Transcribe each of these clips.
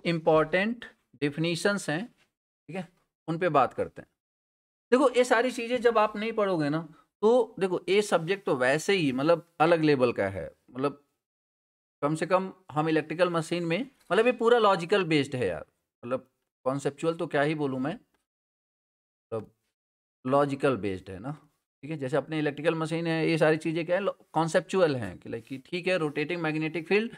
Important definitions हैं, ठीक है, उन पे बात करते हैं। देखो ये सारी चीजें जब आप नहीं पढ़ोगे ना, तो देखो ये सब्जेक्ट तो वैसे ही मतलब अलग लेवल का है, मतलब कम से कम हम इलेक्ट्रिकल मशीन में मतलब ये पूरा लॉजिकल बेस्ड है यार, मतलब कॉन्सेप्चुअल तो क्या ही बोलूँ मैं, मतलब लॉजिकल बेस्ड है ना, ठीक है। जैसे अपने इलेक्ट्रिकल मशीन है, ये सारी चीज़ें क्या है, कॉन्सेप्चुअल हैं कि लाइक कि ठीक है रोटेटिंग मैग्नेटिक फील्ड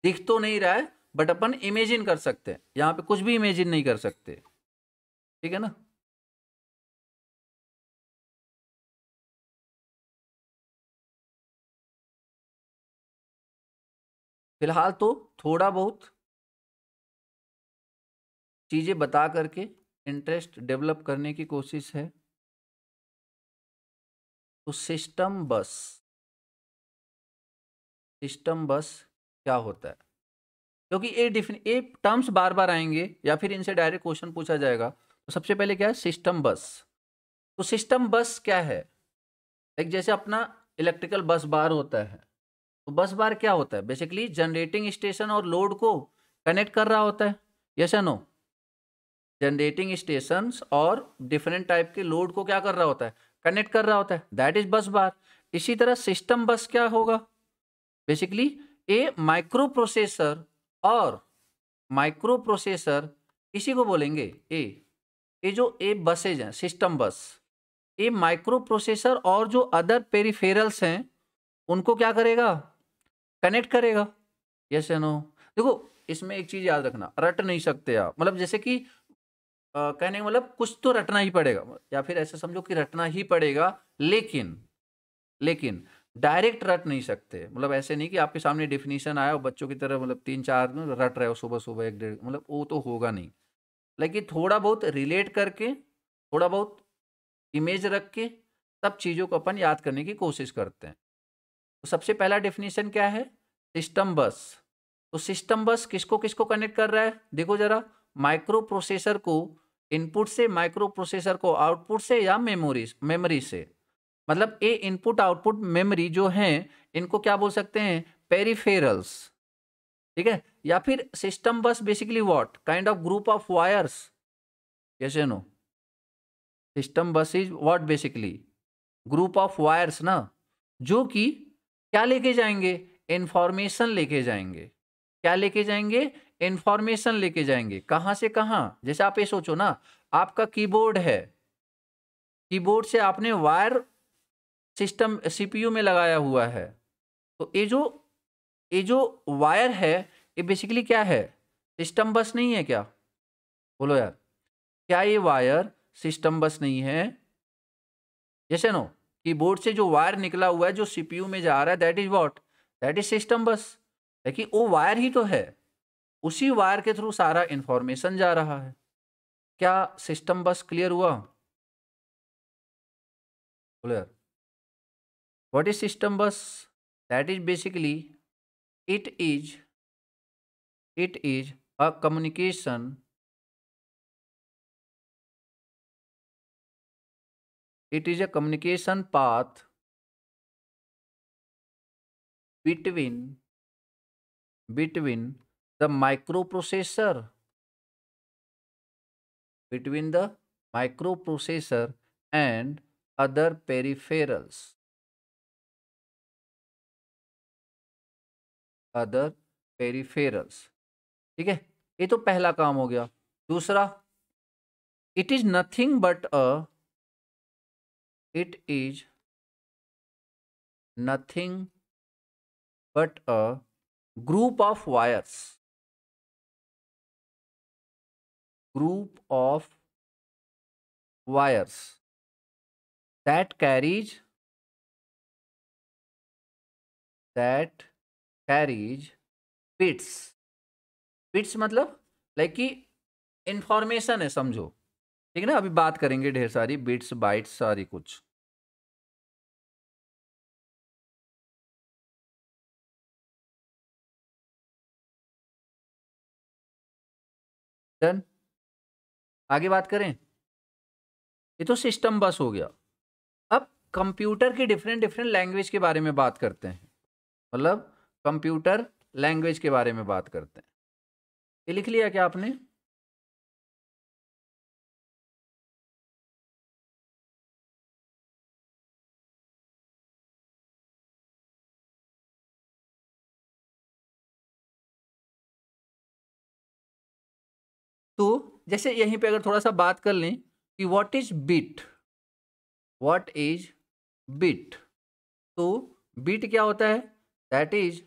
दिख तो नहीं रहा है, बट अपन इमेजिन कर सकते हैं, यहाँ पे कुछ भी इमेजिन नहीं कर सकते, ठीक है ना। फिलहाल तो थोड़ा बहुत चीज़ें बता करके इंटरेस्ट डेवलप करने की कोशिश है। तो सिस्टम बस क्या होता है, क्योंकि ये टर्म्स बार बार आएंगे या फिर इनसे डायरेक्ट क्वेश्चन पूछा जाएगा। तो सबसे पहले क्या है सिस्टम बस। तो सिस्टम बस क्या है, एक जैसे अपना इलेक्ट्रिकल बस बार होता है, तो बस बार क्या होता है, बेसिकली जनरेटिंग स्टेशन और लोड को कनेक्ट कर रहा होता है, यस या नो। जनरेटिंग स्टेशंस और डिफरेंट टाइप के लोड को क्या कर रहा होता है, कनेक्ट कर रहा होता है, दैट इज बस बार। इसी तरह सिस्टम बस क्या होगा, बेसिकली ए माइक्रो प्रोसेसर और माइक्रो प्रोसेसर इसी को बोलेंगे ए। ये जो ए बसेज हैं सिस्टम बस, ये माइक्रो प्रोसेसर और जो अदर पेरिफेरल्स हैं उनको क्या करेगा, कनेक्ट करेगा, यस या नो। देखो इसमें एक चीज याद रखना, रट नहीं सकते आप, मतलब जैसे कि कहने का मतलब कुछ तो रटना ही पड़ेगा, या फिर ऐसे समझो कि रटना ही पड़ेगा, लेकिन लेकिन डायरेक्ट रट नहीं सकते, मतलब ऐसे नहीं कि आपके सामने डेफिनेशन आया और बच्चों की तरह मतलब 3-4 रट रहे हो सुबह सुबह 1-1.5, मतलब वो तो होगा नहीं। लेकिन थोड़ा बहुत रिलेट करके, थोड़ा बहुत इमेज रख के सब चीज़ों को अपन याद करने की कोशिश करते हैं। तो सबसे पहला डेफिनेशन क्या है, सिस्टम बस। तो सिस्टम बस किसको किसको कनेक्ट कर रहा है, देखो जरा, माइक्रो प्रोसेसर को इनपुट से, माइक्रो प्रोसेसर को आउटपुट से, या मेमोरी से। मतलब ये इनपुट आउटपुट मेमोरी जो है इनको क्या बोल सकते हैं, पेरिफेरल्स, ठीक है। या फिर सिस्टम बस basically what kind of group of wires, yes या no. System bus is what basically group of wires ना, जो कि क्या लेके जाएंगे, इंफॉर्मेशन लेके जाएंगे। क्या लेके जाएंगे, इंफॉर्मेशन लेके जाएंगे, कहां से कहां। जैसे आप ये सोचो ना, आपका कीबोर्ड है, कीबोर्ड से आपने वायर सिस्टम सीपीयू में लगाया हुआ है, तो ये जो वायर है ये बेसिकली क्या है, सिस्टम बस नहीं है क्या, बोलो यार, क्या ये वायर सिस्टम बस नहीं है, जैसे नो। कीबोर्ड से जो वायर निकला हुआ है जो सीपीयू में जा रहा है, that is what, that is system बस। देखिए वो वायर ही तो है, उसी वायर के थ्रू सारा इंफॉर्मेशन जा रहा है। क्या सिस्टम बस क्लियर हुआ, बोलो यार। व्हाट इज सिस्टम बस, that is basically it is it is a communication, it is a communication path between the microprocessor, between the microprocessor and other peripherals, other peripherals, ठीक है। ये तो पहला काम हो गया। दूसरा, it is nothing but a, it is nothing but a group of wires, group of wires that carries, that carries bits, bits मतलब लाइक कि इंफॉर्मेशन है समझो, ठीक है ना। अभी बात करेंगे ढेर सारी बिट्स बाइट्स सारी कुछ। डन, आगे बात करें। ये तो सिस्टम बस हो गया। अब कंप्यूटर की डिफरेंट डिफरेंट लैंग्वेज के बारे में बात करते हैं, मतलब कंप्यूटर लैंग्वेज के बारे में बात करते हैं। ये लिख लिया क्या आपने? तो जैसे यहीं पे अगर थोड़ा सा बात कर लें कि what is bit, what is bit, तो बिट क्या होता है? That is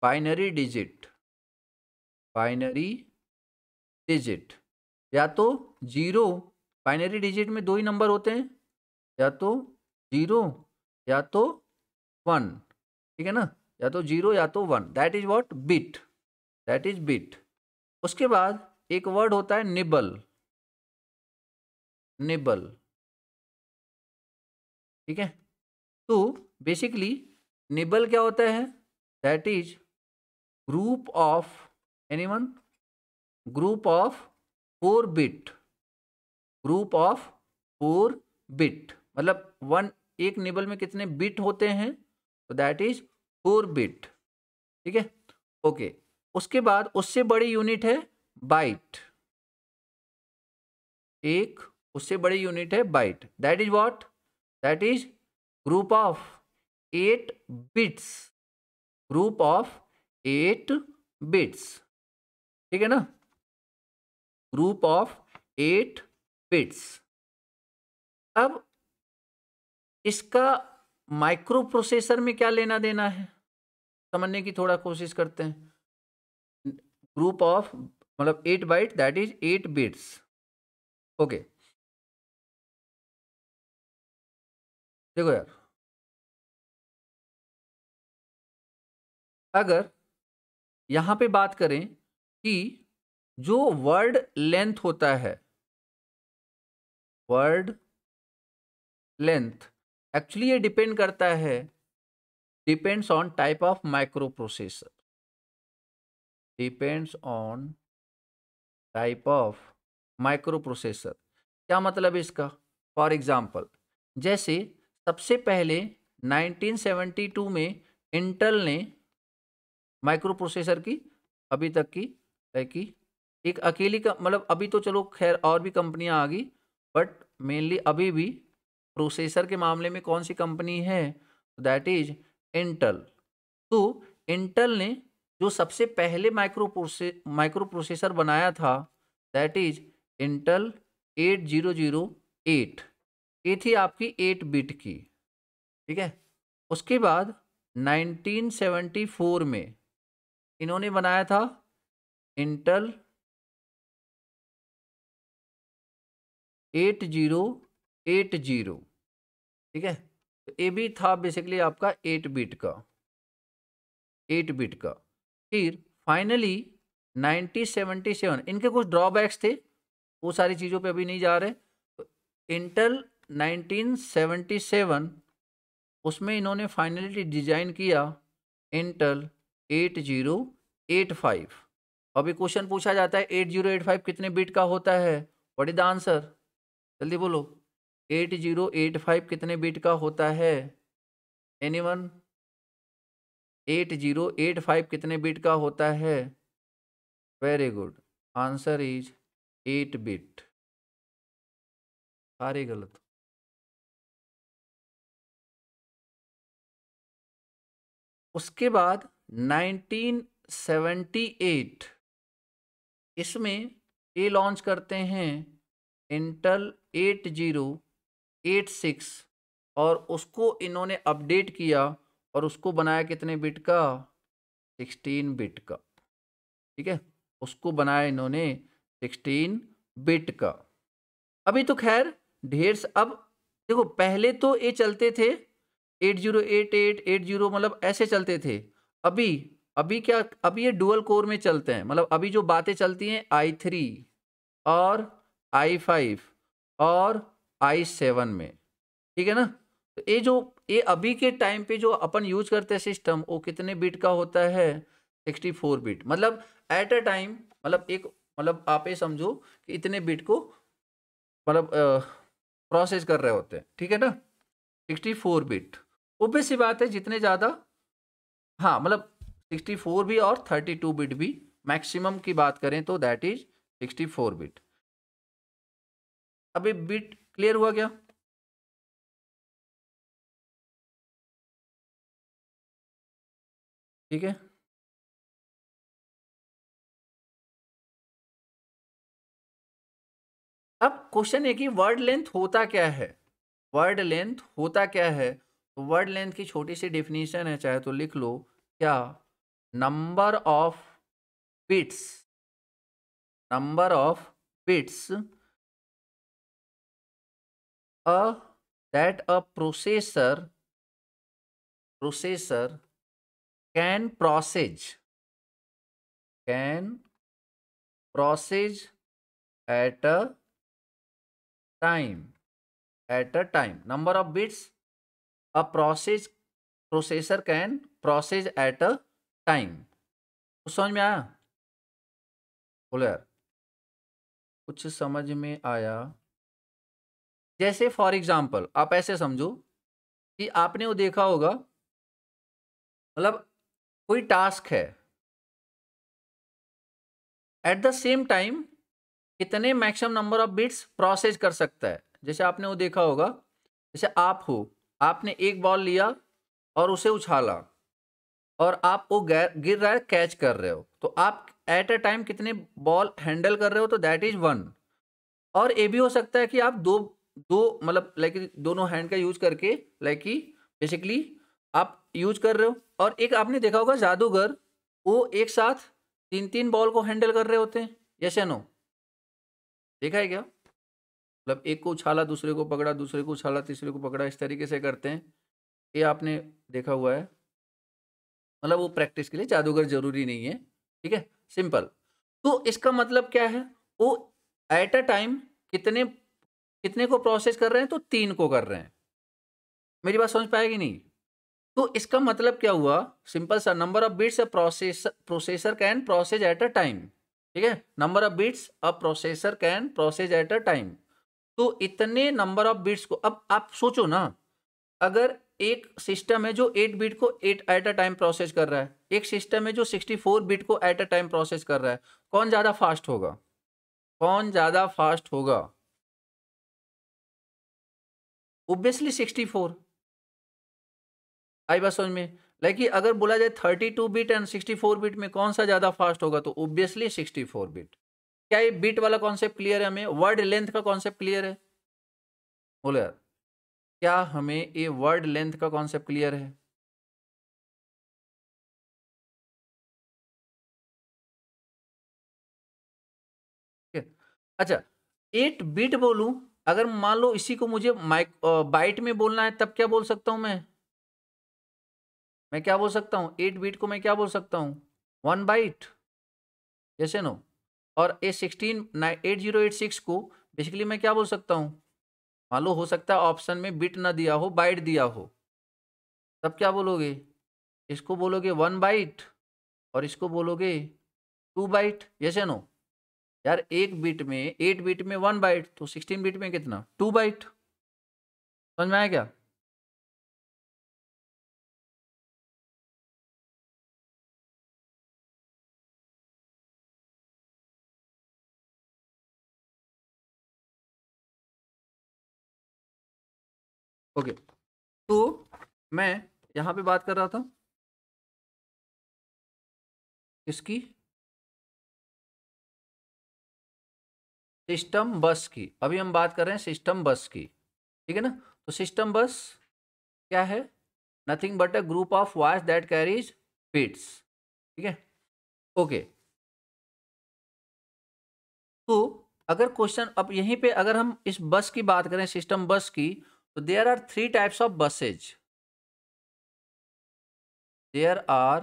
binary digit, binary digit, या तो जीरो, बाइनरी डिजिट में दो ही नंबर होते हैं, या तो जीरो या तो वन, ठीक है ना, या तो जीरो या तो one, that is what bit, that is bit. उसके बाद एक वर्ड होता है निबल, निबल, ठीक है। तो बेसिकली निबल क्या होता है? That is group of, anyone, group of 4 bit, group of 4 bit, मतलब वन, एक निबल में कितने बिट होते हैं? तो दैट इज 4 बिट, ठीक है, ओके। उसके बाद उससे बड़ी यूनिट है बाइट, एक उससे बड़ी यूनिट है byte, that is what, that is group of 8 bits, group of 8 bits, ठीक है ना, ग्रुप ऑफ 8 बिट्स। अब इसका माइक्रो प्रोसेसर में क्या लेना देना है, समझने की थोड़ा कोशिश करते हैं। ग्रुप ऑफ मतलब 8 byte, that is 8 bits, okay. देखो यार, अगर यहां पे बात करें कि जो वर्ड लेंथ होता है, वर्ड लेंथ, एक्चुअली ये डिपेंड करता है, depends on type of micro processor, depends on type of micro processor. क्या मतलब इसका? फॉर एग्जाम्पल, जैसे सबसे पहले 1972 में इंटेल ने माइक्रो प्रोसेसर की, अभी तक की है कि एक अकेली का, मतलब अभी तो चलो खैर और भी कंपनियां आ गई, बट मेनली अभी भी प्रोसेसर के मामले में कौन सी कंपनी है? That is Intel. तो इंटेल ने जो सबसे पहले माइक्रो प्रोसेसर बनाया था, दैट इज इंटेल 8008, ये थी आपकी 8 बिट की, ठीक है। उसके बाद 1974 में इन्होंने बनाया था इंटेल 8080, ठीक है। तो ये भी था बेसिकली आपका 8 बिट का, 8 बिट का। फिर फाइनली 1977, इनके कुछ ड्रॉबैक्स थे, वो सारी चीज़ों पे अभी नहीं जा रहे। तो इंटेल 1977, उसमें इन्होंने फाइनली डिजाइन किया इंटेल 8085। अभी क्वेश्चन पूछा जाता है 8085 कितने बिट का होता है? What is the answer? जल्दी बोलो, 8085 कितने बिट का होता है? एनीवन? 8085 कितने बिट का होता है? Very good, answer is 8 bit. सारे गलत। उसके बाद 1978, इसमें ये लॉन्च करते हैं इंटेल 8086, और उसको इन्होंने अपडेट किया और उसको बनाया कितने बिट का? 16 बिट का, ठीक है, उसको बनाया इन्होंने 16 बिट का। अभी तो खैर अब देखो, पहले तो ये चलते थे 8088 80, मतलब ऐसे चलते थे। अभी अभी क्या, अभी ये डुअल कोर में चलते हैं, मतलब अभी जो बातें चलती हैं i3 और i5 और i7 में, ठीक है ना। तो ये अभी के टाइम पे जो अपन यूज करते हैं सिस्टम, वो कितने बिट का होता है? 64 बिट, मतलब एट अ टाइम, मतलब एक, मतलब आप ये समझो कि इतने बिट को मतलब प्रोसेस कर रहे होते हैं, ठीक है ना, 64 बिट। ओबवियस सी बात है, जितने ज़्यादा, हाँ मतलब 64 भी और 32 बिट भी मैक्सिमम की बात करें तो दैट इज 64 बिट। अभी बिट क्लियर हुआ क्या? ठीक है, अब क्वेश्चन है कि वर्ड लेंथ होता क्या है, वर्ड लेंथ होता क्या है। तो वर्ड लेंथ की छोटी सी डेफिनेशन है, चाहे तो लिख लो, क्या? Number of bits, number of bits a that a processor can process at a time, number of bits a processor can process at a time। कुछ समझ में आया? बोलो यार, कुछ समझ में आया? जैसे फॉर एग्जांपल आप ऐसे समझो कि आपने वो देखा होगा, मतलब कोई टास्क है, एट द सेम टाइम कितने maximum number of bits process कर सकता है। जैसे आपने वो देखा होगा, जैसे आप हो, आपने एक बॉल लिया और उसे उछाला और आप वो गिर रहा है, कैच कर रहे हो, तो आप एट अ टाइम कितने बॉल हैंडल कर रहे हो, तो दैट इज 1। और ये भी हो सकता है कि आप दो दो मतलब लाइक दोनों हैंड का यूज करके, लाइक कि बेसिकली आप यूज कर रहे हो। और एक आपने देखा होगा जादूगर, वो एक साथ 3-3 बॉल को हैंडल कर रहे होते हैं, यस या नो? देखा है क्या? मतलब एक को उछाला, दूसरे को पकड़ा, दूसरे को उछाला, तीसरे को पकड़ा, इस तरीके से करते हैं। ये आपने देखा हुआ है, मतलब वो प्रैक्टिस के लिए जादूगर जरूरी नहीं है, ठीक है, सिंपल। तो इसका मतलब क्या है, वो एट अ टाइम कितने कितने को प्रोसेस कर रहे हैं, तो 3 को कर रहे हैं। मेरी बात समझ पाएगी नहीं? तो इसका मतलब क्या हुआ, सिंपल सा, number of bits processor can process at a time. ठीक है, number of bits a processor can process at a time. तो इतने नंबर ऑफ बिट्स को, अब आप सोचो ना, अगर एक सिस्टम है जो 8 बिट को 8 एट अ टाइम प्रोसेस कर रहा है, एक सिस्टम है जो 64 बिट को एट अ टाइम प्रोसेस कर रहा है, कौन ज्यादा फास्ट होगा? कौन ज्यादा फास्ट होगा? ऑब्वियसली 64। आई बात समझ में? लाइक अगर बोला जाए 32 बिट एंड 64 बिट में कौन सा ज्यादा फास्ट होगा, तो ऑब्वियसली 64 बिट। क्या ये बिट वाला कॉन्सेप्ट क्लियर है हमें? वर्ड लेंथ का कॉन्सेप्ट क्लियर है? बोलो यार, क्या हमें ये वर्ड लेंथ का कॉन्सेप्ट क्लियर है? ठीक है, अच्छा, 8 बिट बोलूं, अगर मान लो इसी को मुझे माइक बाइट में बोलना है, तब क्या बोल सकता हूं मैं क्या बोल सकता हूं? 8 बिट को मैं क्या बोल सकता हूं? 1 बाइट, जैसे नो। और ए 8086 को बेसिकली मैं क्या बोल सकता हूं? मान लो हो सकता है ऑप्शन में बिट ना दिया हो, बाइट दिया हो, तब क्या बोलोगे? इसको बोलोगे 1 बाइट और इसको बोलोगे 2 बाइट, जैसे नो। यार एक बिट में, 8 बिट में 1 बाइट, तो 16 बिट में कितना? 2 बाइट। समझ में आया क्या? ओके, तो मैं यहाँ पे बात कर रहा था किसकी? सिस्टम बस की। अभी हम बात कर रहे हैं सिस्टम बस की, ठीक है ना? तो सिस्टम बस क्या है? Nothing but a group of wires that carries bits. ठीक है, ओके। तो अगर क्वेश्चन, अब यहीं पे अगर हम इस बस की बात करें, सिस्टम बस की, तो there are 3 types of buses. There are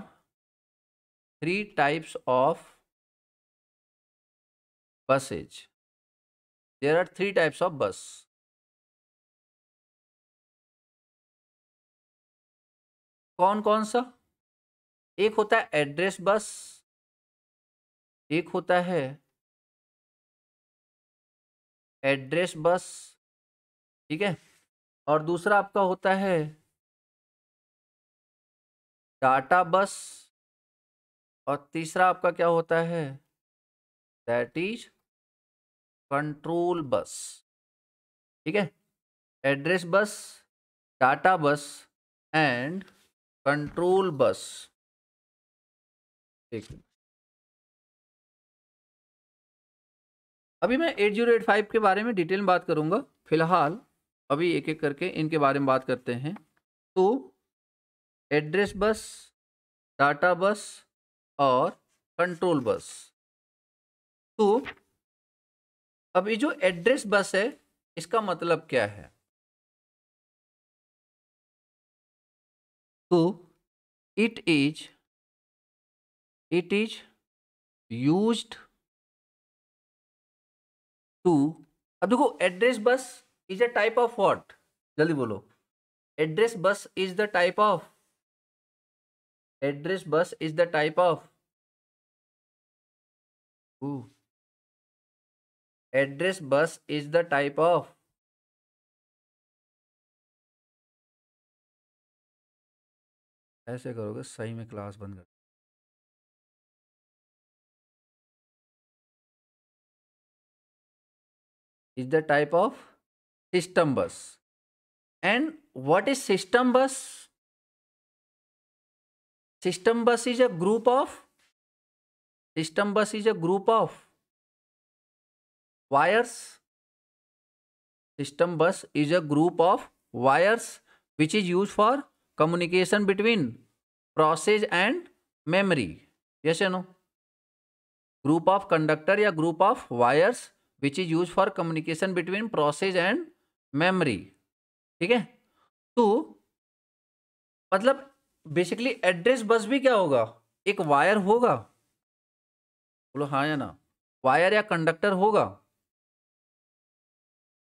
3 types of buses. There are 3 types of bus. कौन कौन सा? एक होता है एड्रेस बस, एक होता है एड्रेस बस, ठीक है, और दूसरा आपका होता है डाटा बस, और तीसरा आपका क्या होता है, दैट इज कंट्रोल बस। ठीक है, एड्रेस बस, डाटा बस एंड कंट्रोल बस। ठीक है, अभी मैं 8085 के बारे में डिटेल में बात करूंगा। फिलहाल अभी एक एक करके इनके बारे में बात करते हैं। तो एड्रेस बस, डाटा बस और कंट्रोल बस। तो अब ये जो एड्रेस बस है इसका मतलब क्या है? तो इट इज यूज्ड टू, अब देखो address bus is a type of what, जल्दी बोलो। Address bus is the type of, address bus is the type of, address bus is the type of, ऐसे करोगे सही में क्लास बंद कर। Is the type of system bus. And what is system bus? System bus is a group of, system bus is a group of wires. System bus is a group of wires which is used for communication between process and memory. Yes or no? Group of conductor या group of wires which is used for communication between process and memory. ठीक है, तो मतलब basically address bus भी क्या होगा, एक wire होगा। बोलो हाँ या ना, वायर या कंडक्टर होगा,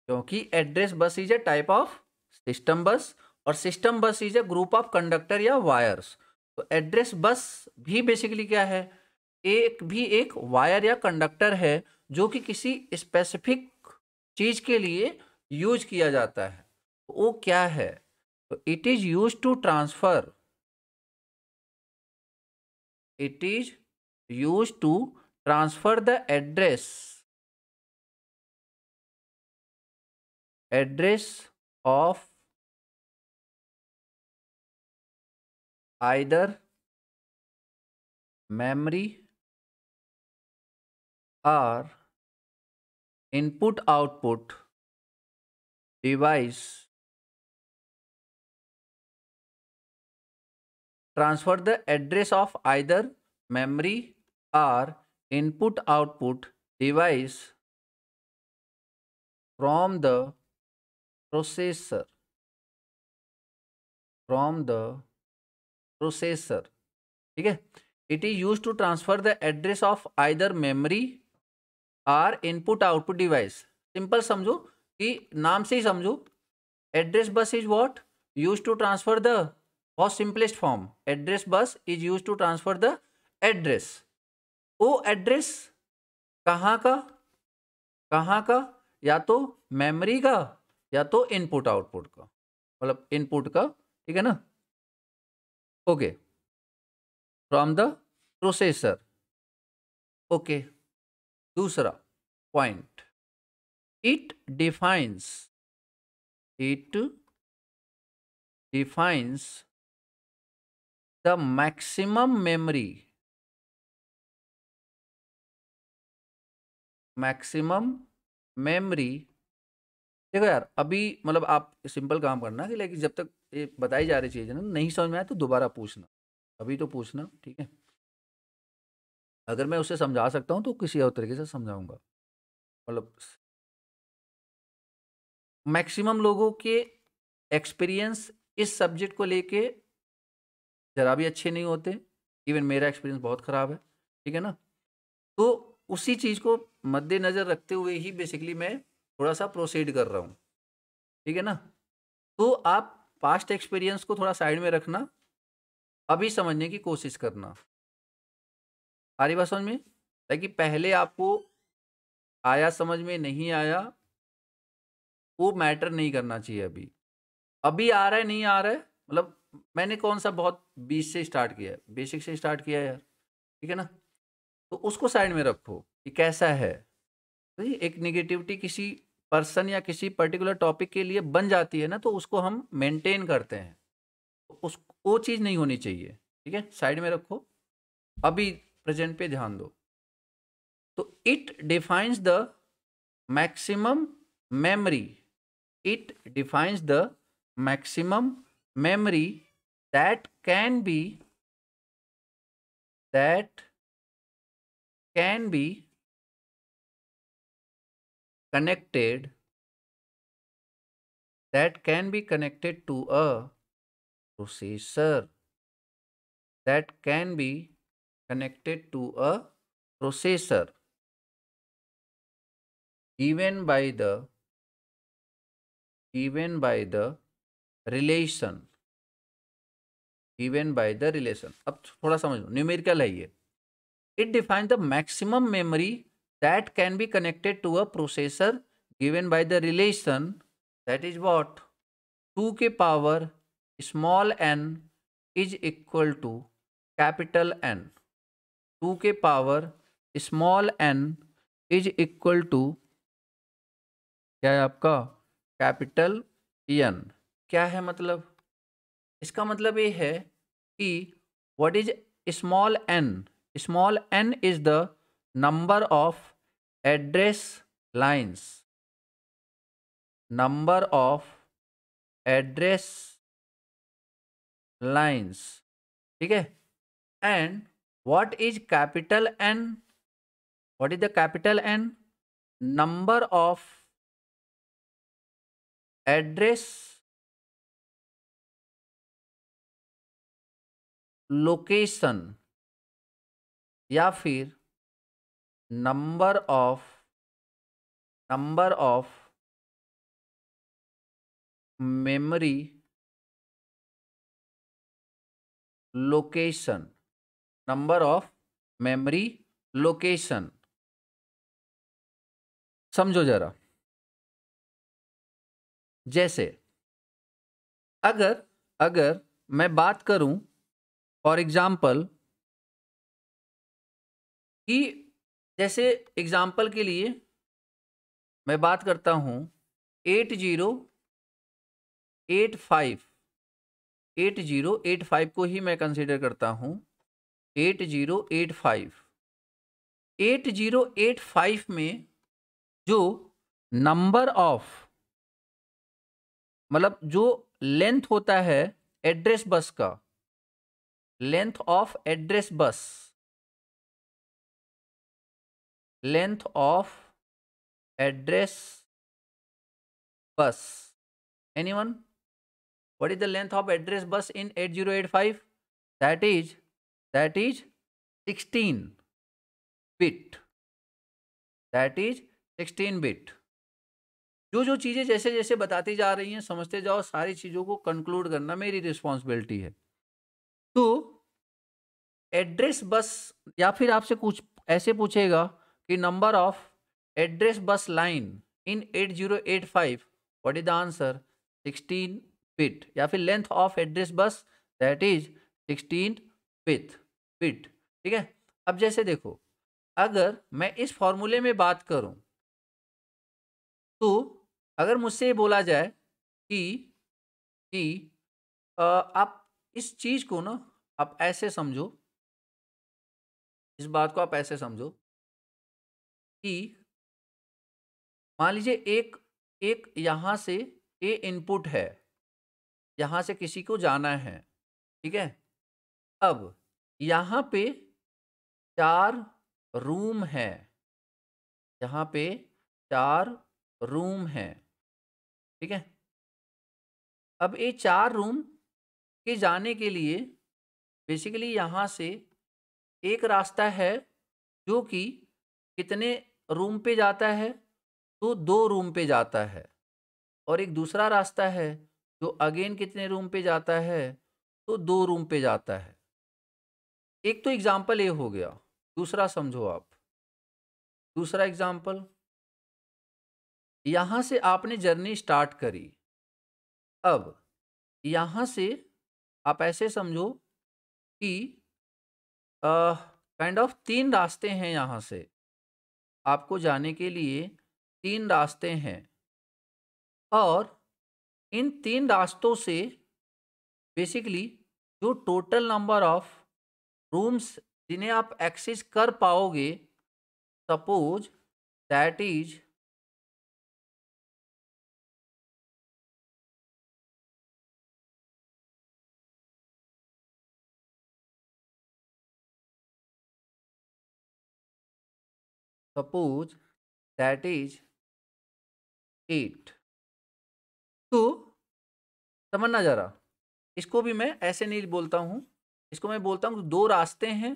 क्योंकि address bus is a type of system बस और system bus is a group of conductor या वायर्स। तो एड्रेस बस भी बेसिकली क्या है, एक वायर या कंडक्टर है जो कि किसी स्पेसिफिक चीज के लिए यूज किया जाता है। तो वो क्या है, तो it is use to transfer, it is use to transfer the address of either memory or input output device, transfer the address of either memory or input output device from the processor, ठीक है। It is use to transfer the address of either memory और input output device. Simple समझो कि नाम से ही समझो, address bus is what, use to transfer the, बहुत simplest form, address bus is use to transfer the address. वो address कहाँ का, या तो मेमोरी का या तो इनपुट आउटपुट का, मतलब इनपुट का, ठीक है ना, okay, from the processor. Okay, दूसरा point, it defines the maximum memory, देखो यार अभी मतलब आप सिंपल काम करना कि लेकिन जब तक ये बताई जा रही चीज़ है ना नहीं समझ में आए तो दोबारा पूछना, अभी तो पूछना, ठीक है। अगर मैं उसे समझा सकता हूँ तो किसी और तरीके से समझाऊंगा। मतलब मैक्सिमम लोगों के एक्सपीरियंस इस सब्जेक्ट को लेके ज़रा भी अच्छे नहीं होते, इवन मेरा एक्सपीरियंस बहुत ख़राब है, ठीक है ना। तो उसी चीज़ को मद्देनज़र रखते हुए ही बेसिकली मैं थोड़ा सा प्रोसीड कर रहा हूँ, ठीक है ना। तो आप पास्ट एक्सपीरियंस को थोड़ा साइड में रखना, अभी समझने की कोशिश करना। आ रही बात समझ में, ताकि पहले आपको आया समझ में नहीं आया वो मैटर नहीं करना चाहिए। अभी अभी आ रहा है नहीं आ रहा है, मतलब मैंने कौन सा बहुत 20 से स्टार्ट किया है, बेसिक से स्टार्ट किया है यार, ठीक ठीक है ना। तो उसको साइड में रखो कि कैसा है। तो ये एक निगेटिविटी किसी पर्सन या किसी पर्टिकुलर टॉपिक के लिए बन जाती है ना, तो उसको हम मेंटेन करते हैं। तो उस वो चीज़ नहीं होनी चाहिए, ठीक है, साइड में रखो। अभी प्रेजेंट पे ध्यान दो। तो it defines the maximum memory, it defines the maximum memory that can be connected to a processor, that can be connected to a processor given by the relation, अब थोड़ा समझ लो, न्यूमेरिकल है ये। It defines the maximum memory that can be connected to a processor given by the relation, that is what, 2 के power small n is equal to capital N, 2 के power small n is equal to क्या है आपका, capital N। क्या है मतलब, इसका मतलब ये है कि what is small n, small n is the number of address lines, number of address lines, ठीक है। And what is capital N, what is the capital N, number of address location, या फिर number of memory location, number of memory location. समझो जरा, जैसे अगर मैं बात करूं फॉर एग्जाम्पल कि, जैसे एग्जाम्पल के लिए मैं बात करता हूं 8085 को ही मैं कंसीडर करता हूं। 8085 में जो नंबर ऑफ, मतलब जो लेंथ होता है एड्रेस बस का, लेंथ ऑफ एड्रेस बस, length of address bus, anyone, what is the length of address bus in 8085? that is 16 bit, that is 16 bit। जो चीजें जैसे जैसे बताती जा रही हैं समझते जाओ, सारी चीजों को कंक्लूड करना मेरी रिस्पॉन्सिबिलिटी है। तो एड्रेस बस, या फिर आपसे कुछ ऐसे पूछेगा कि नंबर ऑफ एड्रेस बस line in 8085, what is the answer, 16 bit, या फिर length of address bus that is 16 bit, ठीक है। अब जैसे देखो, अगर मैं इस फॉर्मूले में बात करूं, तो अगर मुझसे बोला जाए कि आप इस चीज को ना, आप ऐसे समझो, इस बात को आप ऐसे समझो कि मान लीजिए एक यहां से ए इनपुट है, यहां से किसी को जाना है, ठीक है। अब यहां पे 4 रूम है, यहां पे 4 रूम है, ठीक है। अब ये 4 रूम के जाने के लिए बेसिकली यहां से एक रास्ता है जो कि कितने रूम पे जाता है, तो 2 रूम पे जाता है, और एक दूसरा रास्ता है जो अगेन कितने रूम पे जाता है, तो 2 रूम पे जाता है। एक तो एग्जाम्पल ये हो गया, दूसरा समझो आप, दूसरा एग्जाम्पल, यहां से आपने जर्नी स्टार्ट करी। अब यहां से आप ऐसे समझो कि काइंड ऑफ 3 रास्ते हैं यहाँ से, आपको जाने के लिए 3 रास्ते हैं और इन 3 रास्तों से बेसिकली जो टोटल नंबर ऑफ रूम्स जिन्हें आप एक्सेस कर पाओगे, suppose that is suppose that is 8। तो समझना जरा, इसको भी मैं ऐसे नहीं बोलता हूँ, इसको मैं बोलता हूँ 2 रास्ते हैं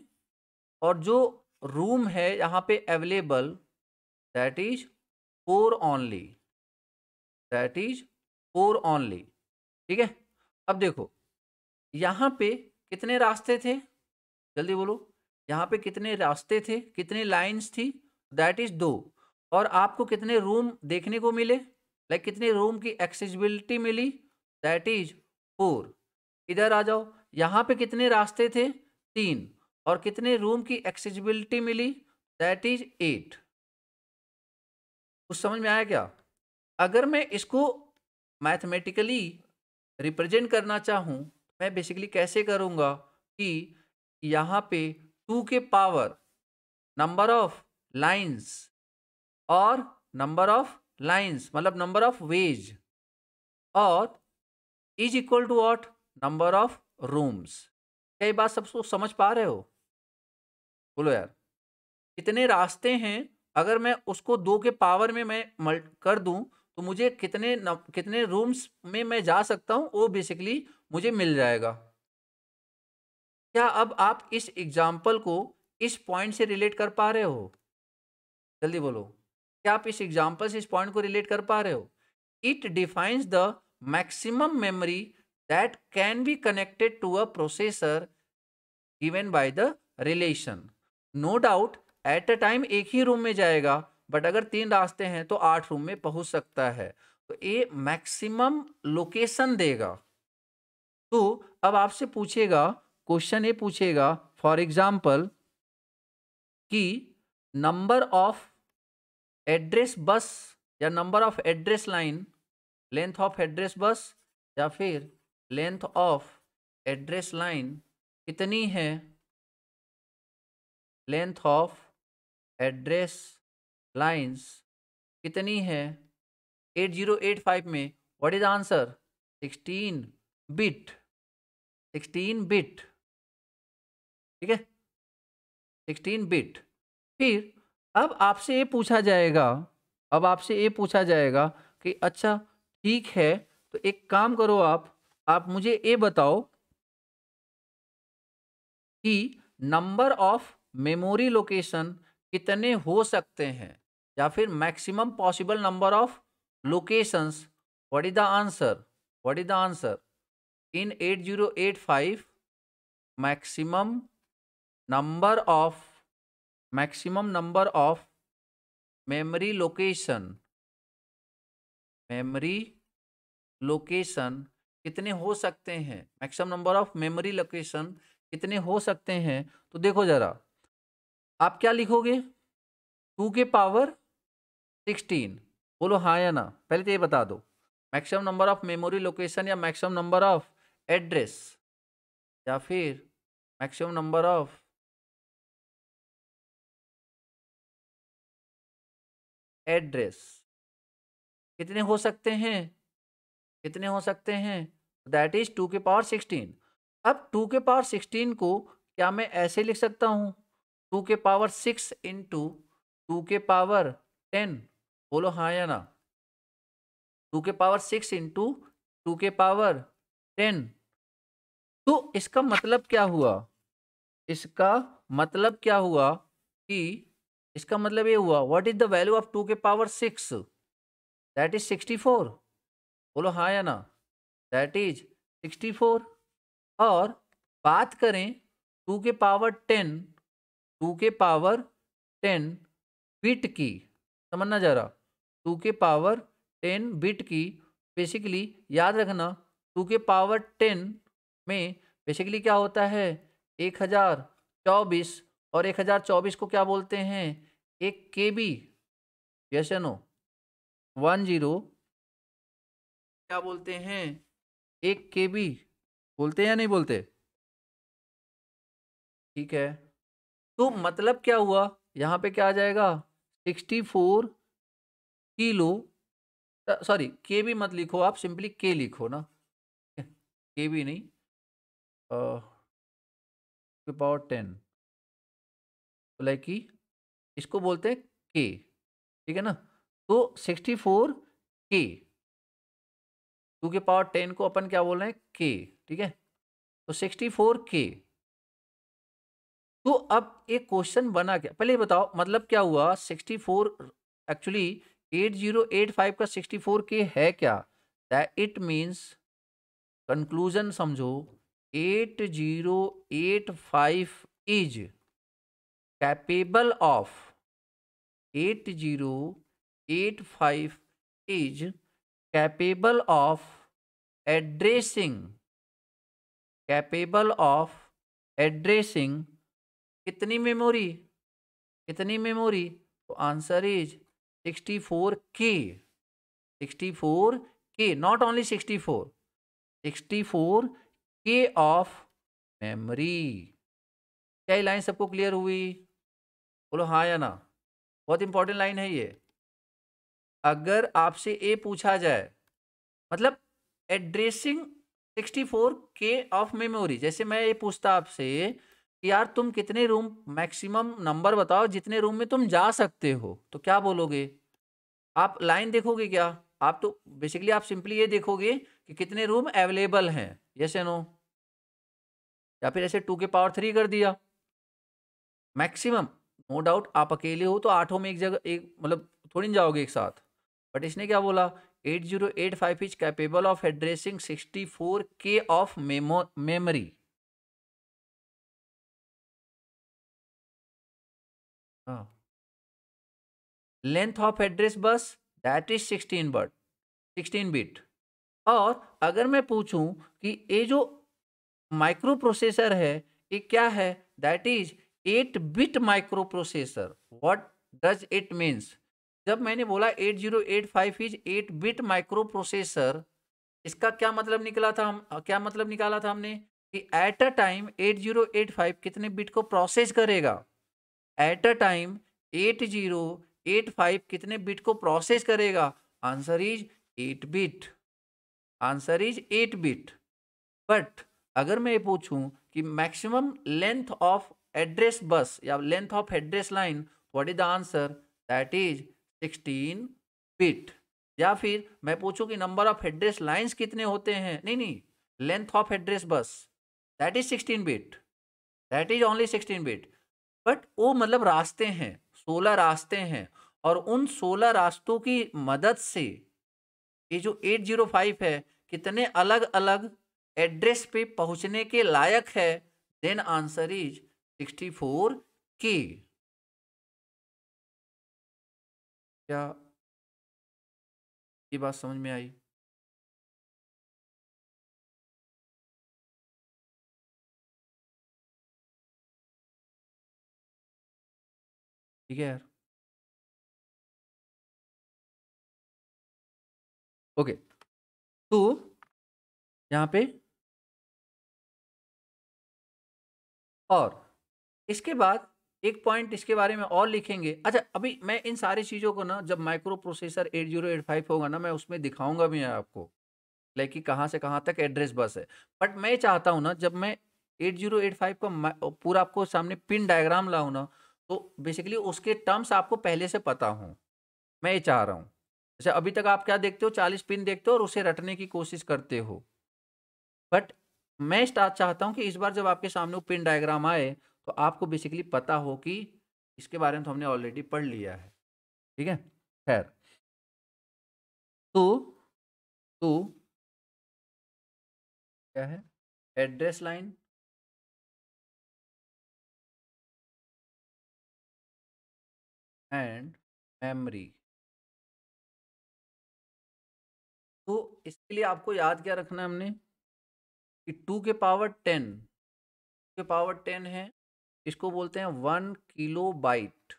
और जो रूम है यहाँ पे available that is 4 only, that is 4 only. ठीक है, अब देखो यहाँ पे कितने रास्ते थे, जल्दी बोलो, यहाँ पे कितने रास्ते थे, कितनी लाइंस थी, दैट इज 2। और आपको कितने रूम देखने को मिले, लाइक कितने रूम की एक्सेसिबिलिटी मिली, दैट इज 4। इधर आ जाओ, यहाँ पे कितने रास्ते थे, 3, और कितने रूम की एक्सेसिबिलिटी मिली, दैट इज 8। कुछ समझ में आया क्या? अगर मैं इसको मैथमेटिकली रिप्रेजेंट करना चाहूँ, मैं बेसिकली कैसे करूँगा कि यहाँ पे 2 के पावर नंबर ऑफ लाइंस और नंबर ऑफ लाइंस मतलब नंबर ऑफ वेज और is equal to what, number of rooms. क्या ये बात सबको समझ पा रहे हो? बोलो यार, कितने रास्ते हैं, अगर मैं उसको 2 के पावर में मैं कर दूं तो मुझे कितने रूम्स में मैं जा सकता हूं, वो बेसिकली मुझे मिल जाएगा। क्या अब आप इस एग्जाम्पल को इस पॉइंट से रिलेट कर पा रहे हो? जल्दी बोलो, क्या आप इस एग्जाम्पल से इस पॉइंट को रिलेट कर पा रहे हो? It defines the maximum memory that can be connected to a processor given by the relation. No doubt at a time एक ही रूम में जाएगा, बट अगर 3 रास्ते हैं तो 8 रूम में पहुंच सकता है। तो ये मैक्सिमम लोकेशन देगा। तो अब आपसे पूछेगा, क्वेश्चन ये पूछेगा फॉर एग्जाम्पल कि नंबर ऑफ एड्रेस बस या number of address line, length of address बस या फिर लेंथ ऑफ एड्रेस लाइन कितनी है, लेंथ ऑफ एड्रेस लाइंस कितनी है 8085 में? What is answer? 16 bit, 16 bit. ठीक है, 16 बिट। फिर अब आपसे ये पूछा जाएगा, अब आपसे ये पूछा जाएगा कि अच्छा ठीक है, तो एक काम करो, आप मुझे ये बताओ कि नंबर ऑफ मेमोरी लोकेशन कितने हो सकते हैं, या फिर maximum possible number of locations. What is the answer? What is the answer in 8085? Maximum number of memory location, memory location कितने हो सकते हैं, maximum number of memory location कितने हो सकते हैं? तो देखो जरा, आप क्या लिखोगे, 2 के पावर 16, बोलो हाँ या ना, पहले तो ये बता दो। Maximum number of memory location या मैक्सिमम नंबर ऑफ एड्रेस या फिर मैक्सिमम नंबर ऑफ एड्रेस कितने हो सकते हैं, कितने हो सकते हैं? दैट इज 2 के पावर 16। अब 2 के पावर 16 को क्या मैं ऐसे लिख सकता हूँ, 2 के पावर 6 इंटू 2 के पावर 10? बोलो हाँ या ना। 2 के पावर 6 इंटू 2 के पावर 10। तो इसका मतलब क्या हुआ, इसका मतलब क्या हुआ कि इसका मतलब ये हुआ, what is the value of 2 के पावर 6? That is 64। बोलो हाँ या ना, दैट इज 64। और बात करें 2 के पावर 10, 2 के पावर 10 बिट की, समझना जरा, 2 के पावर 10 बिट की, बेसिकली याद रखना 2 के पावर 10 में बेसिकली क्या होता है, 1024 और 1024 को क्या बोलते हैं? एक KB। यस या नो? 10 क्या बोलते हैं? एक KB बोलते हैं या नहीं बोलते? ठीक है, तो मतलब क्या हुआ, यहाँ पे क्या आ जाएगा? 64 किलो, सॉरी KB मत लिखो आप, सिंपली K लिखो ना, KB नहीं, पावर 10, लाइक कि इसको बोलते हैं K, ठीक है ना? तो 64K, 2 की पावर 10 को अपन क्या बोल रहे हैं? K, ठीक है? तो 64K। तो अब एक क्वेश्चन बना क्या, पहले बताओ मतलब क्या हुआ? 64 एक्चुअली 8085 का 64K है क्या? दैट इट मीन्स, कंक्लूजन समझो, 8085 is capable of 8085 is capable of addressing कितनी मेमोरी? कितनी मेमोरी? तो answer is 64K। 64K, not only 64K of memory. क्या ये लाइन सबको क्लियर हुई? बोलो हाँ या ना। बहुत इंपॉर्टेंट लाइन है ये। अगर आपसे ए पूछा जाए, मतलब एड्रेसिंग 64K ऑफ मेमोरी, जैसे मैं ये पूछता आपसे कि यार तुम कितने रूम, मैक्सिमम नंबर बताओ जितने रूम में तुम जा सकते हो, तो क्या बोलोगे? आप लाइन देखोगे क्या? आप तो बेसिकली आप सिंपली ये देखोगे कि कितने रूम अवेलेबल हैं, यस या नो? या फिर ऐसे 2 की पावर 3 कर दिया मैक्सिमम। नो डाउट आप अकेले हो तो आठों में एक जगह, एक मतलब थोड़ी ना जाओगे एक साथ, बट इसने क्या बोला? 8085 is capable of addressing 64K of memory. हाँ, length of address bus that is 16 bit. और अगर मैं पूछूं कि ये जो माइक्रो प्रोसेसर है ये क्या है, that is 8 bit micro processor. What does it means? जब मैंने बोला 8085 इज 8 बिट माइक्रो प्रोसेसर, इसका क्या मतलब निकला था? हम क्या मतलब निकाला था हमने कि एट अ टाइम 8085 कितने बिट को प्रोसेस करेगा? एट अ टाइम 8085 कितने बिट को प्रोसेस करेगा? Answer is 8 bit. Answer is 8 bit. But अगर मैं ये पूछूं कि मैक्सिमम लेंथ ऑफ एड्रेस बस या length of address line, what is the answer? That is 16 bit. या फिर मैं पूछूं कि नंबर ऑफ एड्रेस लाइंस कितने होते हैं, नहीं नहीं, length of address bus, that is 16 bit. That is only 16 bit. But वो मतलब रास्ते हैं, 16 रास्ते हैं, और उन 16 रास्तों की मदद से ये जो 805 है कितने अलग अलग एड्रेस पे पहुंचने के लायक है? Then answer is 64K। क्या ये बात समझ में आई? ठीक है यार, ओके। तो यहाँ पे और इसके बाद एक पॉइंट इसके बारे में और लिखेंगे। अच्छा, अभी मैं इन सारी चीज़ों को ना, जब माइक्रो प्रोसेसर 8085 होगा ना, मैं उसमें दिखाऊंगा भी आपको, लाइक कि कहाँ से कहाँ तक एड्रेस बस है। बट मैं चाहता हूँ ना, जब मैं 8085 का पूरा आपको सामने पिन डायग्राम लाऊं ना, तो बेसिकली उसके टर्म्स आपको पहले से पता हूँ। मैं ये चाह रहा हूँ, जैसे अभी तक आप क्या देखते हो, 40 पिन देखते हो और उसे रटने की कोशिश करते हो। बट मैं स्टार्ट चाहता हूँ कि इस बार जब आपके सामने वो पिन डायग्राम आए तो आपको बेसिकली पता हो कि इसके बारे में तो हमने ऑलरेडी पढ़ लिया है, ठीक है? खैर, तो तो क्या है? Address line and memory. तो इसके लिए आपको याद क्या रखना है हमने कि 2 के पावर 10 है इसको बोलते हैं 1 किलो बाइट,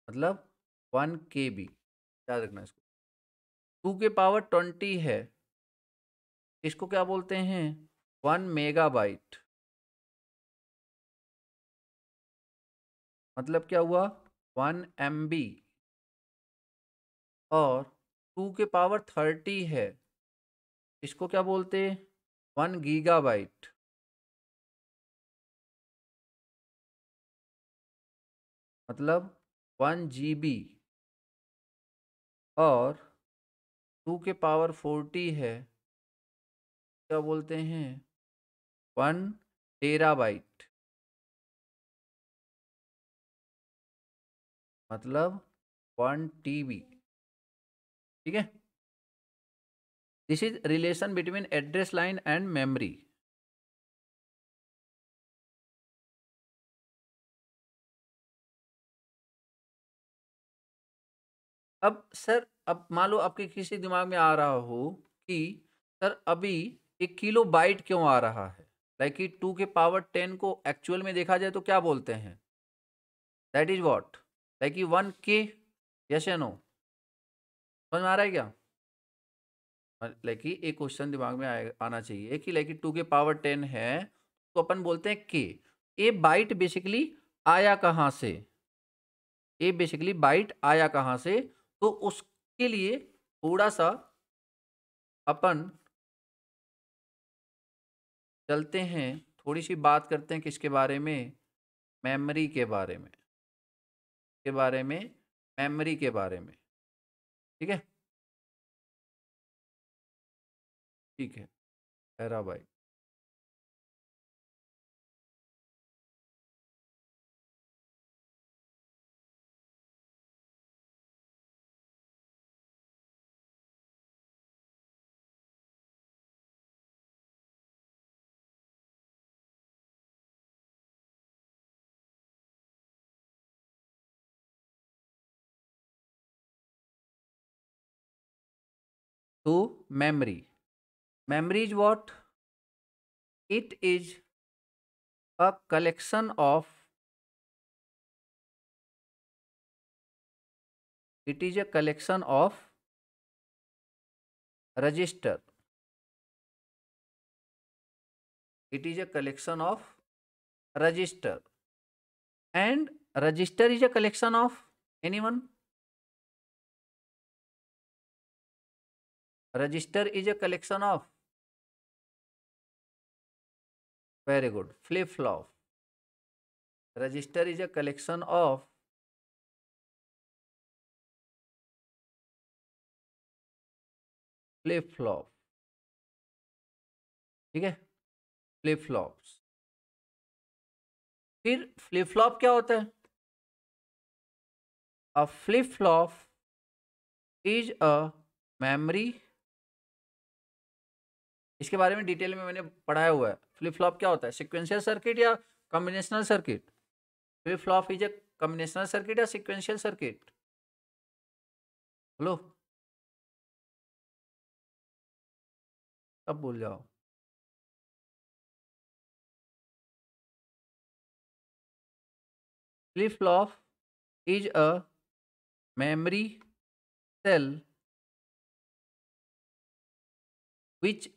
मतलब 1 KB। याद रखना इसको। 2 के पावर 20 है, इसको क्या बोलते हैं? 1 मेगाबाइट। मतलब क्या हुआ? 1 MB। और 2 के पावर 30 है, इसको क्या बोलते हैं? 1 गीगाबाइट। मतलब 1 GB। और 2 के पावर 40 है, क्या बोलते हैं? 1 टेराबाइट। मतलब 1 TB। ठीक है। This is relation between address line and memory. अब सर, अब मान लो आपके किसी दिमाग में आ रहा हो कि सर अभी 1 किलो बाइट क्यों आ रहा है? लाइक कि 2 के पावर 10 को एक्चुअल में देखा जाए तो क्या बोलते हैं? That is what? लाइक कि 1K। यस या नो? समझ में आ रहा है क्या? लाइक कि एक क्वेश्चन दिमाग में आना चाहिए कि लाइक 2 के पावर 10 है, तो अपन बोलते हैं के। ये बाइट बेसिकली आया कहाँ से? ये बेसिकली बाइट आया कहाँ से? तो उसके लिए थोड़ा सा अपन चलते हैं, थोड़ी सी बात करते हैं किसके बारे में? मेमोरी के बारे में। के बारे में, मेमोरी के बारे में। ठीक है, ठीक है। टेराबाइट। तो memory, memory is what? It is a collection of, it is a collection of register. It is a collection of register. And register is a collection of anyone? Register is a collection of, very good, flip flop. Register is a collection of flip flop। ठीक है, flip flops. फिर flip flop क्या होता है? अ flip flop is a memory. इसके बारे में detail में मैंने पढ़ाया हुआ है। फ्लिप फ्लॉप क्या होता है? सिक्वेंशियल सर्किट या combinational circuit? Flip flop is a combinational circuit या सिक्वेंशियल सर्किट? हेलो, अब भूल जाओ। Flip flop is a memory cell which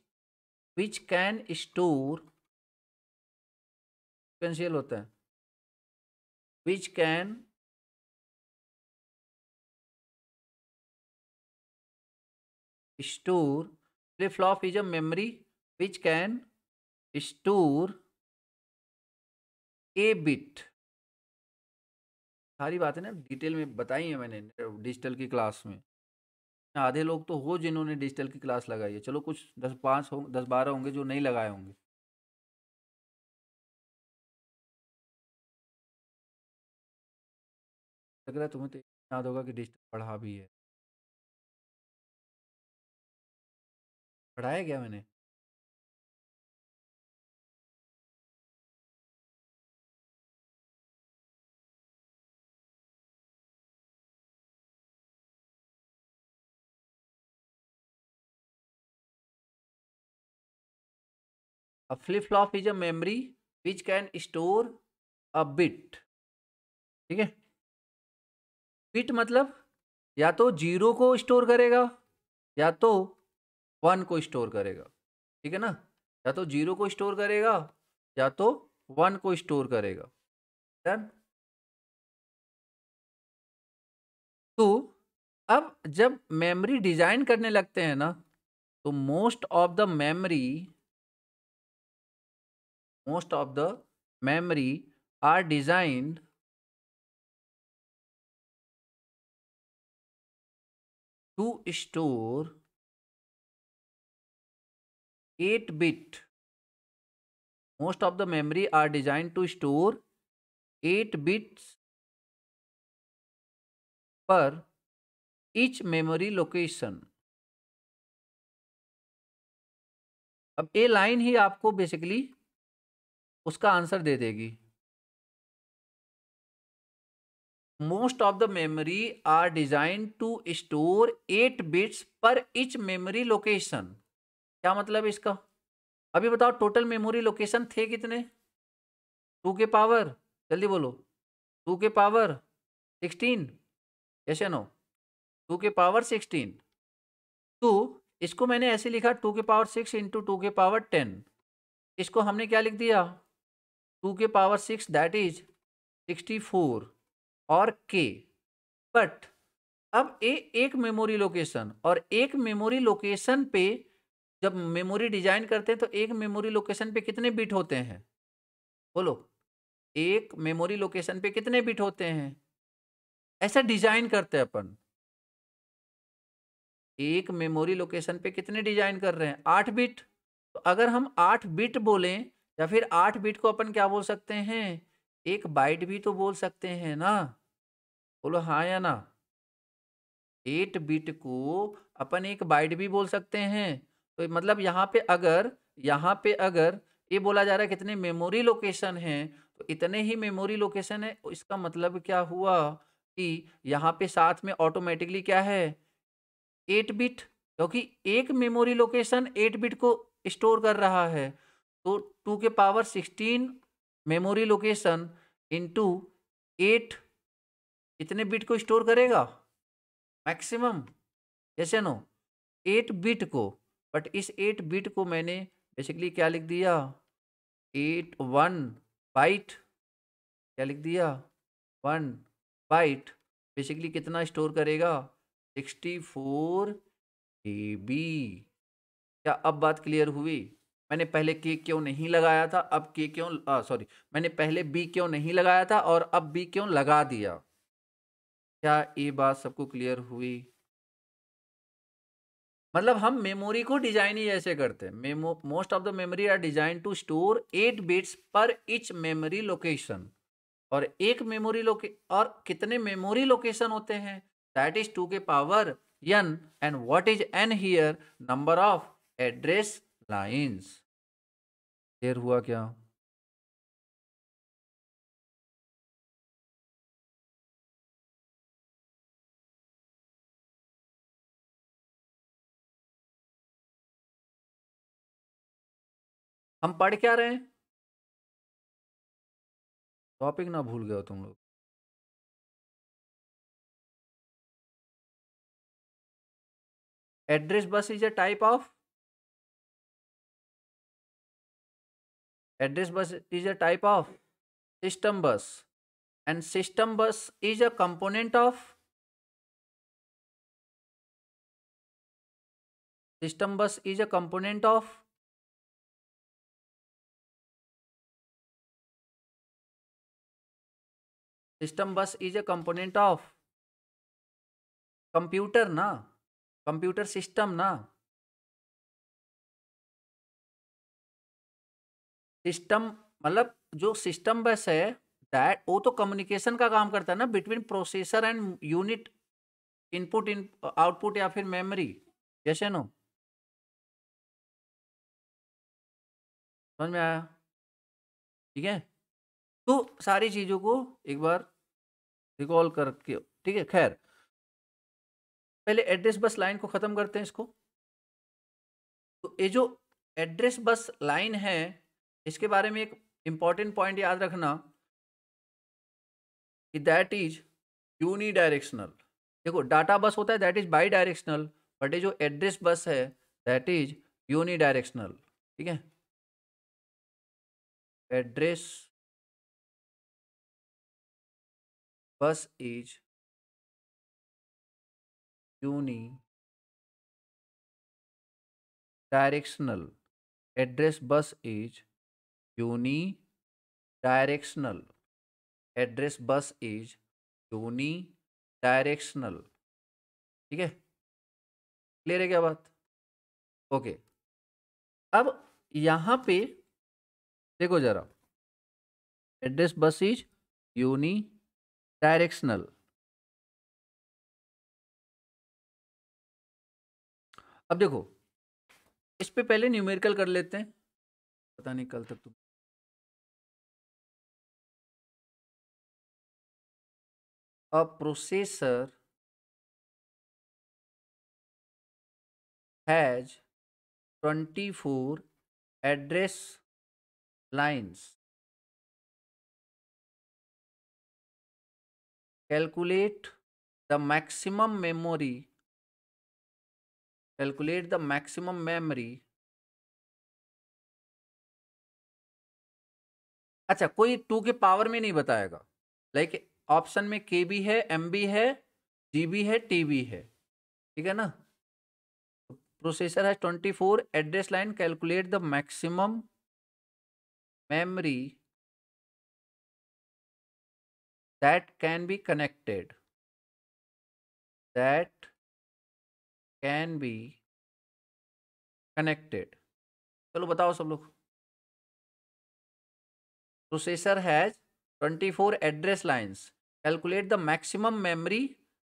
which can store, sequential होता है, which can store, flip flop is a memory which can store a bit। सारी बातें ना detail में बताई है मैंने डिजिटल की क्लास में। आधे लोग तो हो जिन्होंने डिजिटल की क्लास लगाई है, चलो कुछ 10-12 होंगे जो नहीं लगाए होंगे। लग रहा है तुम्हें तो याद होगा कि डिजिटल पढ़ा भी है। पढ़ाया क्या मैंने? अ flip flop is a memory which can store a bit. ठीक है, बिट मतलब या तो 0 को स्टोर करेगा या तो 1 को स्टोर करेगा। ठीक है ना, या तो 0 को स्टोर करेगा या तो 1 को स्टोर करेगा। डन। तो अब जब मेमोरी डिजाइन करने लगते हैं ना, तो most of the memory are designed to store 8 bit। Most of the memory are designed to store 8 bits per each memory location। अब ये लाइन ही आपको बेसिकली उसका आंसर दे देगी। Most of the memory are design to store 8 bits per each memory location. क्या मतलब इसका? अभी बताओ टोटल मेमोरी लोकेशन थे कितने? 2 के पावर, जल्दी बोलो, 2 के पावर 16, यस या नो? 2 के पावर 16। तो इसको मैंने ऐसे लिखा 2 के पावर 6 इंटू 2 के पावर 10। इसको हमने क्या लिख दिया? 2 के पावर 6 दैट इज 64 और के। बट अब एक मेमोरी लोकेशन, और एक मेमोरी लोकेशन पे जब मेमोरी डिजाइन करते हैं तो एक मेमोरी लोकेशन पे कितने बिट होते हैं? बोलो, एक मेमोरी लोकेशन पे कितने बिट होते हैं? ऐसा डिजाइन करते हैं अपन। एक मेमोरी लोकेशन पे कितने डिजाइन कर रहे हैं? 8 बिट। तो अगर हम 8 बिट बोलें या फिर 8 बिट को अपन क्या बोल सकते हैं? एक बाइट भी तो बोल सकते हैं ना। बोलो हाँ या ना। 8 बिट को अपन एक बाइट भी बोल सकते हैं। तो मतलब यहाँ पे अगर ये बोला जा रहा है कितने मेमोरी लोकेशन हैं, तो इतने ही मेमोरी लोकेशन है। इसका मतलब क्या हुआ कि यहाँ पे साथ में ऑटोमेटिकली क्या है? 8 बिट, क्योंकि एक मेमोरी लोकेशन 8 बिट को स्टोर कर रहा है। तो 2 के पावर 16 मेमोरी लोकेशन इंटू 8 इतने बिट को स्टोर करेगा मैक्सिमम, जैसे नो 8 बिट को। बट इस 8 बिट को मैंने बेसिकली क्या लिख दिया? 1 बाइट। क्या लिख दिया? 1 बाइट बेसिकली कितना स्टोर करेगा? 64 KB। क्या अब बात क्लियर हुई? मैंने पहले के क्यों नहीं लगाया था, अब के क्यों सॉरी, मैंने पहले बी क्यों नहीं लगाया था और अब बी क्यों लगा दिया? क्या ये बात सबको क्लियर हुई? मतलब हम मेमोरी को डिजाइन ही ऐसे करते हैं। Most of the memory are design to store 8 bits per each memory location. और एक मेमोरी और कितने मेमोरी लोकेशन होते हैं? दैट इज 2 के power n। And what is n here? Number of address lines. Clear हुआ क्या? हम पढ़ क्या रहे हैं? टॉपिक ना भूल गए हो तुम लोग। Address bus is a type of address bus is a type of system bus, and system bus is a component of system bus is a component of system bus is a component of computer ना, computer system ना। System मतलब जो system बस है, that वो तो communication का काम करता है ना between processor and unit, input in output या फिर मेमोरी। यस या नो? समझ में आया? ठीक है, तो सारी चीजों को एक बार रिकॉल करके, ठीक है। खैर, पहले एड्रेस बस लाइन को खत्म करते हैं इसको। तो ये जो एड्रेस बस लाइन है, इसके बारे में एक इंपॉर्टेंट पॉइंट याद रखना कि दैट इज यूनी डायरेक्शनल। देखो डाटा बस होता है that is by directional, but ये जो एड्रेस बस है दैट इज यूनी डायरेक्शनल। ठीक है, address bus is unidirectional, address bus is unidirectional, address bus is unidirectional. ठीक है, क्लियर है क्या बात? ओके, अब यहां पे देखो जरा, address bus is uni directional. अब देखो इस पे पहले न्यूमेरिकल कर लेते हैं, पता नहीं कल तक तुम अ processor has 24 address lines, calculate the maximum memory, calculate the maximum memory. अच्छा, कोई 2 के पावर में नहीं बताएगा, लाइक ऑप्शन में के बी है, एम बी है, जी बी है, टी बी है। ठीक है ना, प्रोसेसर है 24 address line, calculate the maximum memory that can be connected, that can be connected. चलो बताओ सब लोग। Processor has 24 address lines, calculate the maximum memory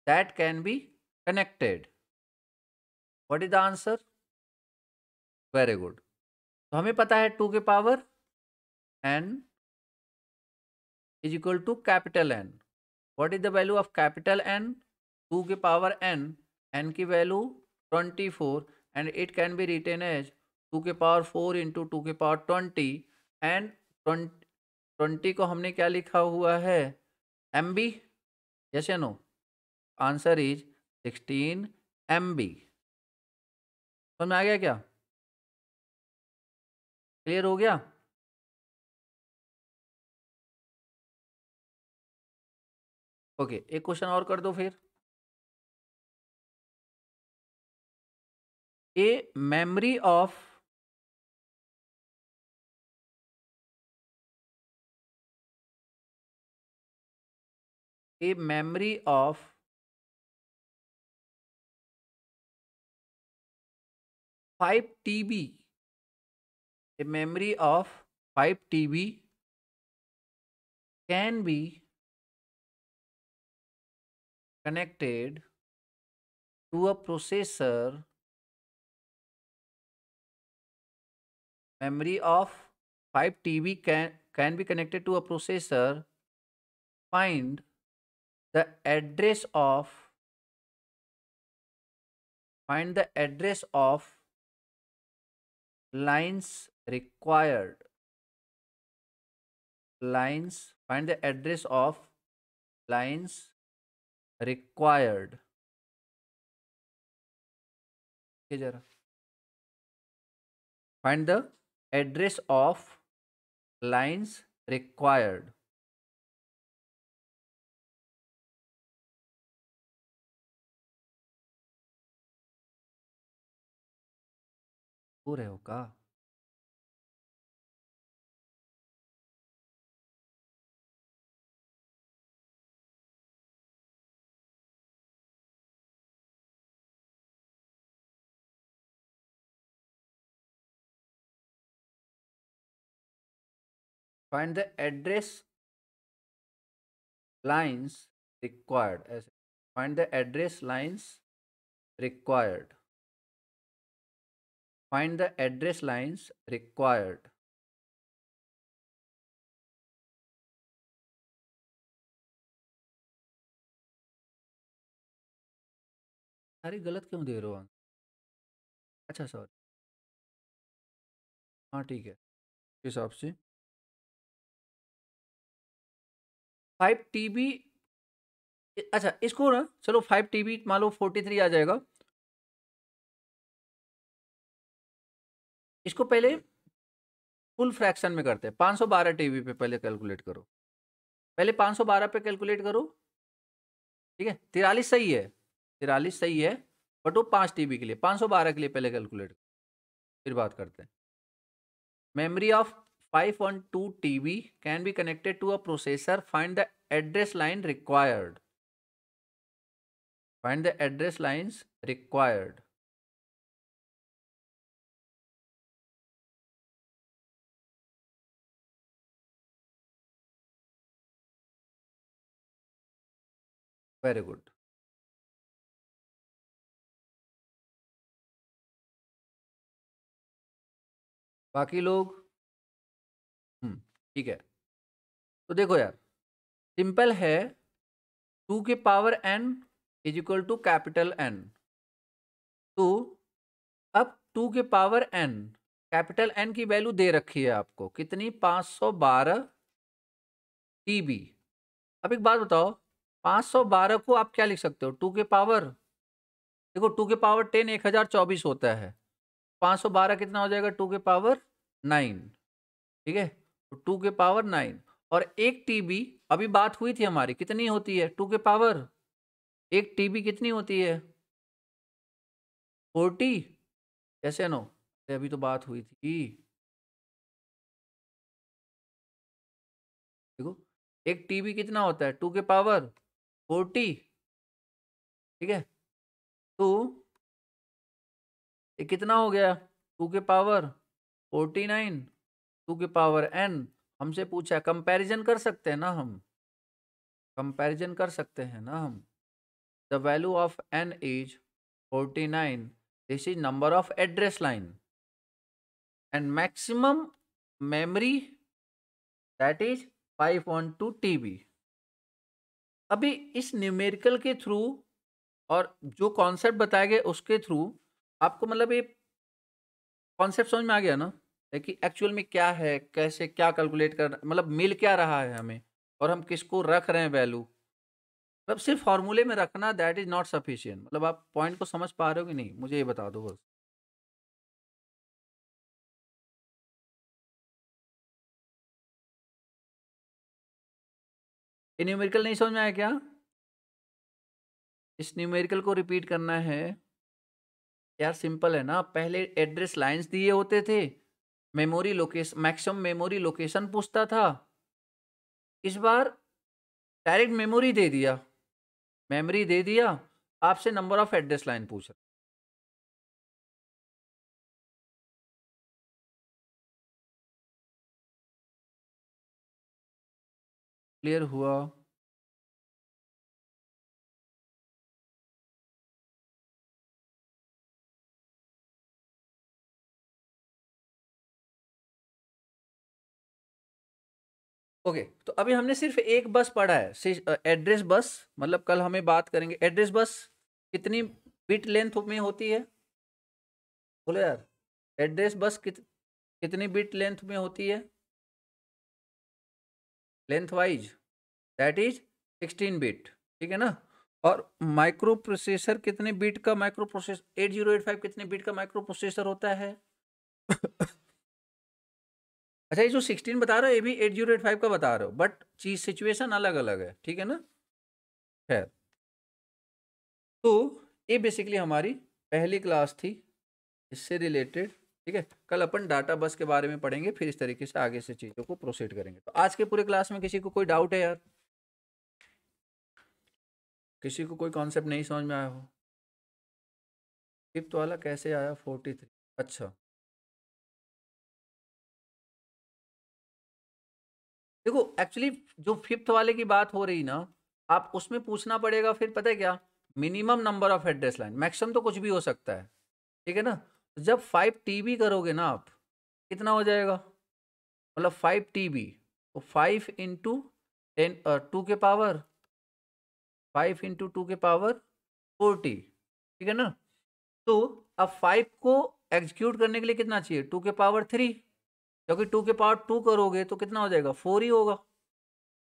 that can be connected. What is the answer? Very good. तो हमें पता है 2 के power n is equal to capital N। What is the value of capital N? 2 के power n, n की value 24, and it can be written as 2 के power 4 into 2 के power 20, and 20 को हमने क्या लिखा हुआ है? M B. यस या नो? Answer is 16 MB। समझ में आ गया क्या? क्लियर हो गया? ओके, एक क्वेश्चन और कर दो फिर। A memory of a memory of 5 TB, a memory of 5 TB can be connected to a processor. Memory of 5 TB can be connected to a processor. Find the address of find the address of lines required. Find the address of lines required. Okay, जरा find the address of lines required. हो रहे हो का? Find the address lines required. Find the address lines required. Find the address lines required. अरे गलत क्यों दे रहे हो? अच्छा सॉरी। हाँ ठीक है, इस हिसाब से 5 TB। अच्छा इसको ना चलो 5 TB मान लो 43 आ जाएगा। इसको पहले फुल फ्रैक्शन में करते हैं, 512 TB पे पहले कैलकुलेट करो। पहले 512 पे कैलकुलेट करो, ठीक है। 43 सही है, 43 सही है, बट वो 5 TB के लिए, 512 के लिए पहले कैलकुलेट, फिर बात करते हैं। Memory of 512 TB can be connected to a processor, find the address line required, find the address lines required. Very good. बाकी लोग ठीक है। तो देखो यार, सिंपल है, 2 के power n is equal to capital N। तो अब 2 के पावर n, कैपिटल N की वैल्यू दे रखी है आपको कितनी, 512 TB। अब एक बात बताओ, 512 को आप क्या लिख सकते हो, 2 के पावर, देखो 2 के पावर 10 1024 होता है, 512 कितना हो जाएगा, 2 के पावर 9, ठीक है। तो 2 के पावर 9, और 1 TB अभी बात हुई थी हमारी, कितनी होती है, 2 के पावर, 1 TB कितनी होती है, 40, कैसे नो, अभी तो बात हुई थी, देखो 1 TB कितना होता है, 2 के पावर 40, ठीक है। तो ये कितना हो गया, 2 के पावर 49, 2 के पावर n। हमसे पूछा है, कंपैरिजन कर सकते हैं ना हम, कंपैरिजन कर सकते हैं ना हम। The value of n is 49, this is number of address line, and maximum memory that is 512 TB। अभी इस न्यूमेरिकल के थ्रू और जो कॉन्सेप्ट बताए गए उसके थ्रू आपको मतलब ये कॉन्सेप्ट समझ में आ गया ना, है कि एक्चुअल में क्या है, कैसे क्या कैलकुलेट कर, मतलब मिल क्या रहा है हमें, और हम किसको रख रहे हैं वैल्यू। मतलब सिर्फ फॉर्मूले में रखना दैट इज नॉट सफिशिएंट। मतलब आप पॉइंट को समझ पा रहे हो कि नहीं, मुझे ये बता दो बस। ये न्यूमेरिकल नहीं समझ में आया क्या, इस न्यूमेरिकल को रिपीट करना है यार, सिंपल है ना। पहले एड्रेस लाइंस दिए होते थे, memory location, maximum memory location पूछता था, इस बार डायरेक्ट मेमोरी दे दिया, मेमोरी दे दिया, आपसे नंबर ऑफ एड्रेस लाइन पूछ रहा। क्लियर हुआ। ओके तो अभी हमने सिर्फ एक बस पढ़ा है, एड्रेस बस, मतलब कल हमें बात करेंगे एड्रेस बस कितनी बिट लेंथ में होती है, बोलो यार, एड्रेस बस कितनी बिट लेंथ में होती है, length wise, that is 16 bit, ठीक है ना। और माइक्रो प्रोसेसर कितने बिट का माइक्रो प्रोसेसर, 8085 कितने बिट का माइक्रो प्रोसेसर होता है। अच्छा ये जो 16 बता रहे हो ये भी 8085 का बता रहे हो, बट चीज सिचुएशन अलग अलग है, ठीक है ना। खैर, तो ये बेसिकली हमारी पहली क्लास थी इससे रिलेटेड, ठीक है। कल अपन डाटा बस के बारे में पढ़ेंगे, फिर इस तरीके से आगे से चीज़ों को प्रोसीड करेंगे। तो आज के पूरे क्लास में किसी को कोई डाउट है यार, किसी को कोई कॉन्सेप्ट नहीं समझ में आया हो। फिफ्थ वाला कैसे आया 43, अच्छा देखो एक्चुअली जो फिफ्थ वाले की बात हो रही ना, आप उसमें पूछना पड़ेगा फिर, पता है क्या, minimum number of address line, maximum तो कुछ भी हो सकता है, ठीक है ना। तो जब 5 TB करोगे ना आप, कितना हो जाएगा, मतलब 5 TB, तो 5 × 10 2 के पावर 5 × 2 के पावर 40, ठीक है ना। तो अब 5 को एग्जीक्यूट करने के लिए कितना चाहिए, 2 के पावर 3, क्योंकि 2 के पावर 2 करोगे तो कितना हो जाएगा, 4 ही होगा।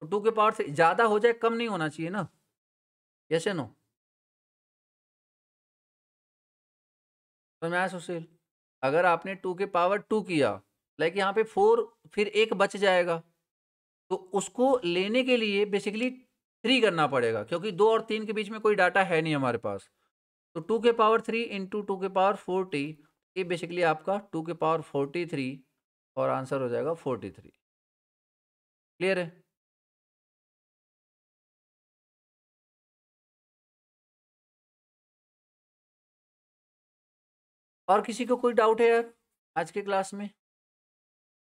तो 2 के पावर से ज़्यादा हो जाए, कम नहीं होना चाहिए ना। यस या नो? समझ में आया सुशील? अगर आपने 2 के पावर 2 किया, लाइक यहाँ पे 4 फिर एक बच जाएगा, तो उसको लेने के लिए बेसिकली 3 करना पड़ेगा, क्योंकि 2 और 3 के बीच में कोई डाटा है नहीं हमारे पास। तो 2 के पावर 3 इंटू 2 के पावर 40, ये बेसिकली आपका 2 के पावर 43 और आंसर हो जाएगा 43। क्लियर है? और किसी को कोई डाउट है यार आज के क्लास में?